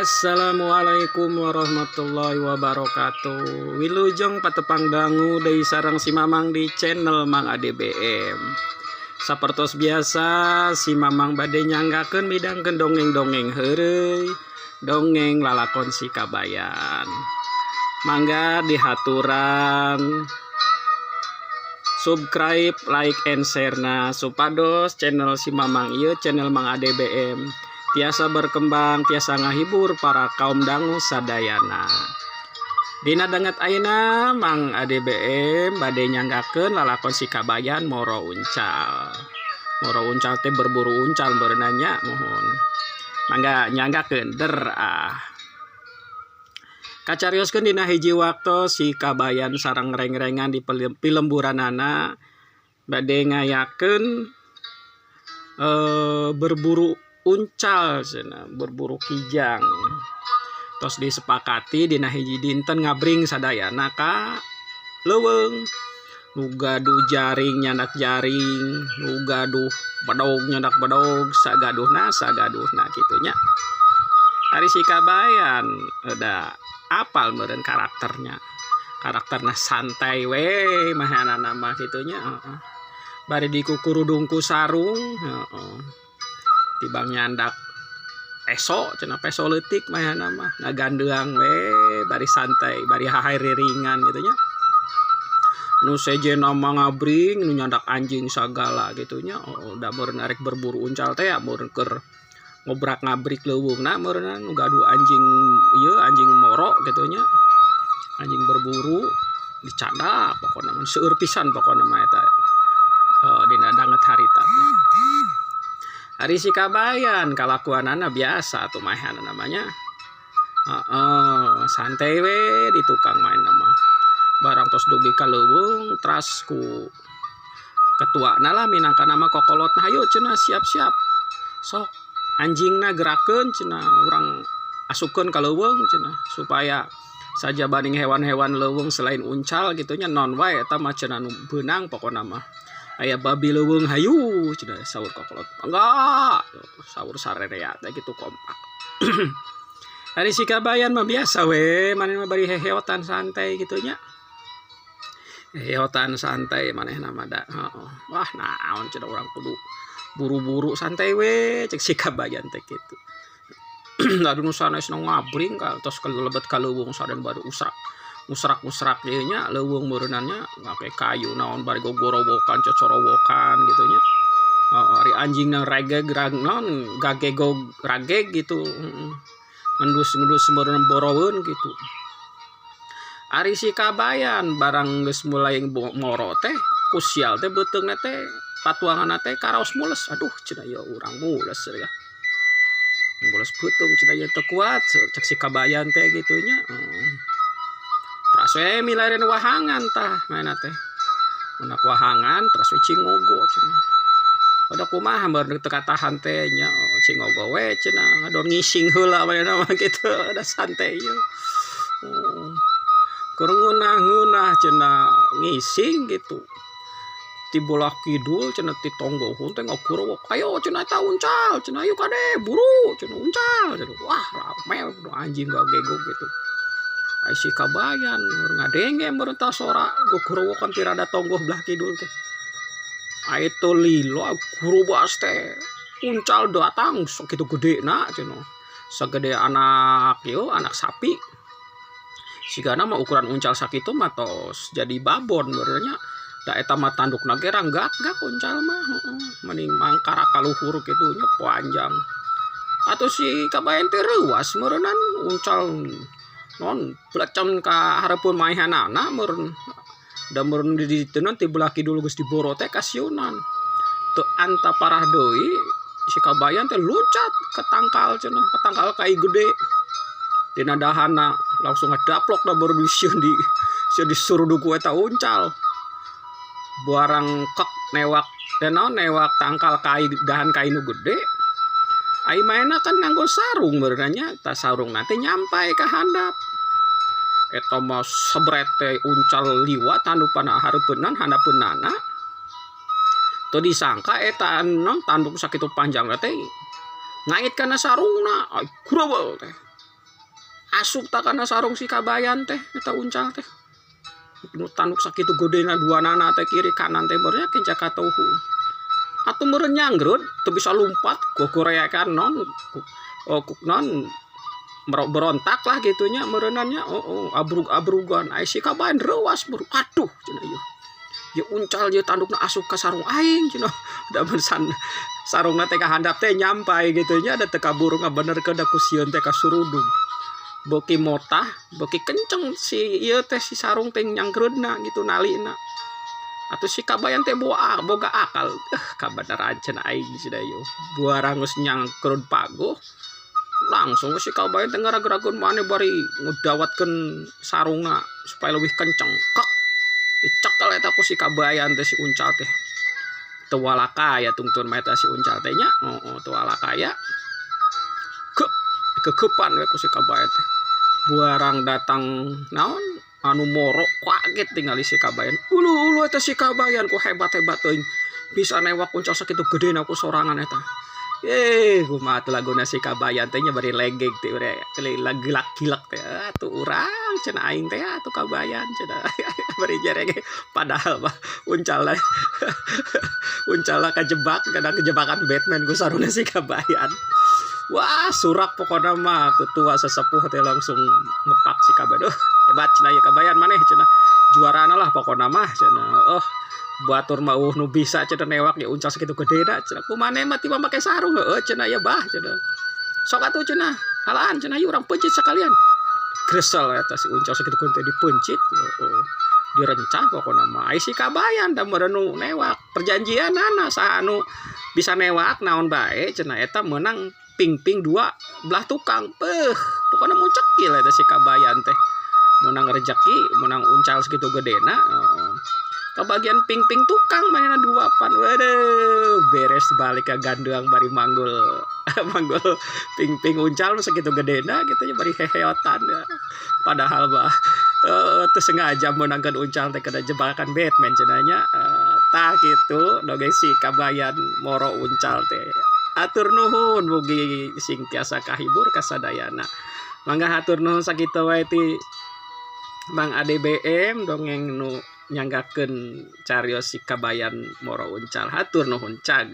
Assalamualaikum warahmatullahi wabarakatuh. Wilujeng patepang dangu dari sarang si Mamang di channel Mang ADBM. Sapertos biasa si Mamang bade nyanggakeun midangkeun dongeng-dongeng heureuy, dongeng lalakon si Kabayan. Mangga dihaturan subscribe, like, and share na supados channel si Mamang ieu channel Mang ADBM tiasa berkembang, tiasa ngahibur para kaum dangu sadayana. Dina danget ayeuna Mang ADBM bade nyanggakeun lalakon si Kabayan moro uncal. Moro uncal teh berburu uncal berenanya mohon. Mangga nyanggakeun Kacarioskeun dina hiji waktu si Kabayan sareng reng-rengan di pilemburanana bade ngayakeun berburu uncal cenah, berburu kijang. Tos disepakati dina hiji dinten ngabring sadayana ka leuweung. Nu gaduh jaring nyandak jaring, nu gaduh bedog nyandak bedog, sagaduhna kitu nya. Ari si Kabayan da apal meureun karakternya. Karakterna santai we mahanana mah kitu nya, bari dikukurudungku sarung, tibang nyandak peso cenah peso leutik mah mah ngagandeang we bari santai bari hahae ringan gitu nya. Nu sejena mah ngabring nu nyandak anjing sagala gitu nya. Da meureun arek berburu uncal teh meureun keur ngobrak ngabrik leuweungna meureun nu gaduh anjing ieu anjing moro gitu nya. Anjing berburu dicanda pokona mah seueur pisan pokona mah eta dina danget harita teh. Ari si Kabayan kalakuanana biasa tuh mahan namanya. Santai we di tukang main nama. Barang tos dugi ka leuweung tras ku ketuana lah minangka nama kokolot nah hayu cenah siap-siap. Sok anjingna gerakeun cenah urang asupkeun ka leuweung cenah supaya saja banding hewan-hewan leuweung selain uncal gitu nya non wae eta mah cenah nu beunang pokona mah. Aya babi leuweung hayu cenah saur kokolot. Enggak, saur sarerea teh gitu kompak. Ari si Kabayan mah biasa we, maneh mah bari heheotan santai gitu nya. Heheotan santai manehna mah da. Wah, naon cenah urang kudu buru-buru santai we cek si Kabayan teh kitu. Aduh nu sanes ngabring ka tos kelebet ka leuweung saden baru musrak ieu nya leuweung meureunannya ngake kayu naon bari gogorowokan cocorowokan gitu nya. Ari anjingna regeg non gagego rageg gitu. Ngendus meureun boroweun gitu. Ari si Kabayan barang geus mulai moro teh kusial teh beuteungna teh patuanganna teh karaos mules. Aduh cenah ya urang mules ya. Mules beuteung cenah ya teu kuat cek si Kabayan teh gitu nya. Tras we milaren wahangan tah mainna teh. Menak wahangan tras we cingogo cenah. Oda kumaha meureun teu katahan teh nya cingogo we cenah ngadon ngising heula mainna mah kitu ada santai ye. Keur ngeunah-ngeunah cenah ngising gitu. Ti bolah kidul cenah ti tonggohun teh ngakurowok. Ayo cenah eta uncal cenah ayo kade buru cenah uncal cenah. Wah rame anjing gagego gitu. Ai si Kabayan ngadenge meureun tah sora gogorowokan ti rada tonggoh belah kidul teh. Ai tu lilo gurubas teh uncal datang sakitu gedena cenah. Sagede anak ieu anak sapi. Sigana mah ukuran uncal sakitu mah tos jadi babon meureun nya. Da eta mah tandukna ge ranggak-gak uncal mah mending mangkara ka luhur kitu nya panjang. Atuh si Kabayan teh reuas meureunan uncal non plecen ka hareupun maehanana meureun da meureun di diteunan ti belah kidul geus diboro teh kasiunan teu anta parah deui si Kabayan teh luncat ke tangkal cenah ke tangkal kai gede dina dahana langsung ngadaplok da baru disieun disuruduk ku eta uncal barang kek newak newak tangkal kai dahan kai nu gede ai maena kan nganggo sarung beureunya ta sarung nanti nyampai ka handap. Eta mah sebret teh uncal liwat handupana hareupeunna handapeunana. Teu disangka eta non tanduk sakitu panjang teh ngait kana sarungna ai kureuweul teh. asup tak kana sarung si kabayan teh eta uncal teh nu tanduk sakitu godena dua nana teh kiri kanan teh bernya kenca katauhu atuh meureun nyanggrut teu bisa lumpat gogoreakan non non berontak lah gitunya mereunannya abrug-abrugan ai si kabayan reuas buru aduh cenah ieu ya uncal je tandukna asup ka sarung aing cenah da bersan sarungna teh kahandap teh nyampai gitunya ada teu kaburu ngabenerkeun da ku sieun teh kasurudung beuki motah beuki kenceng si ieu teh si sarung teh nyangkreudna gitu nalina atuh si kabayan teh boga akal kabeneran cenah aing cenah ieu buarang geus nyangkreud paguh langsung si kabayan teh ngaragrageun maneh bari ngedawatkeun sarungna supaya lebih kenceng kek dicekel eta ku si kabayan teh si uncal teh teu walakaya tungtun mah eta si uncal teh nya teu walakaya kekepan we ku si kabayan teh buarang datang naon anu moro kaget tingali si kabayan ulu eta si kabayan ku hebat-hebat teuing bisa newak uncal sakitu gedena ku sorangan eta kumaha teh laguna si kabayan teh nya bari legeg teh lagi gilak-gilak teh atuh urang cenah aing teh atuh kabayan cenah bari jerege padahal mah uncalna kajebak kana kejebakan Batman ku saruna si kabayan wah surak pokoknya mah ketua sesepuh teh langsung ngepak si kabayan hebat cenah ieu kabayan maneh cenah juarana lah pokoknya mah cenah batur mah nu bisa cenah newak ya uncal sakitu gedena cenah kumaneh mah tiba make sarung heueuh cenah ya bah cenah sok atuh cenah halaan cenah ieu urang pencit sakalian gresel eta si uncal sakitu teh dipencit direncah pokona mah ai si kabayan da meureun nu newak perjanjianana saha anu bisa newak naon bae cenah eta meunang ping-ping dua belah tukang pokona muncekil eta si kabayan teh meunang rejeki meunang uncal sakitu gedena kebagian ping-ping tukang mainan duapan waduh beres balik ke ganduang bari manggul ping-ping uncal sakitu gedena gitu nya bari heheotan ya. Padahal mah teu sengaja meunangkeun uncal teh kana jebakan Batman cenanya tah kitu dongeng si kabayan moro uncal teh atur nuhun mugi sing tiasa kahibur kasadayana mangga hatur nuhun sakitu wae ti Mang ADBM dongeng nu nyanggakeun carios si kabayan moro uncal hatur nuhun cag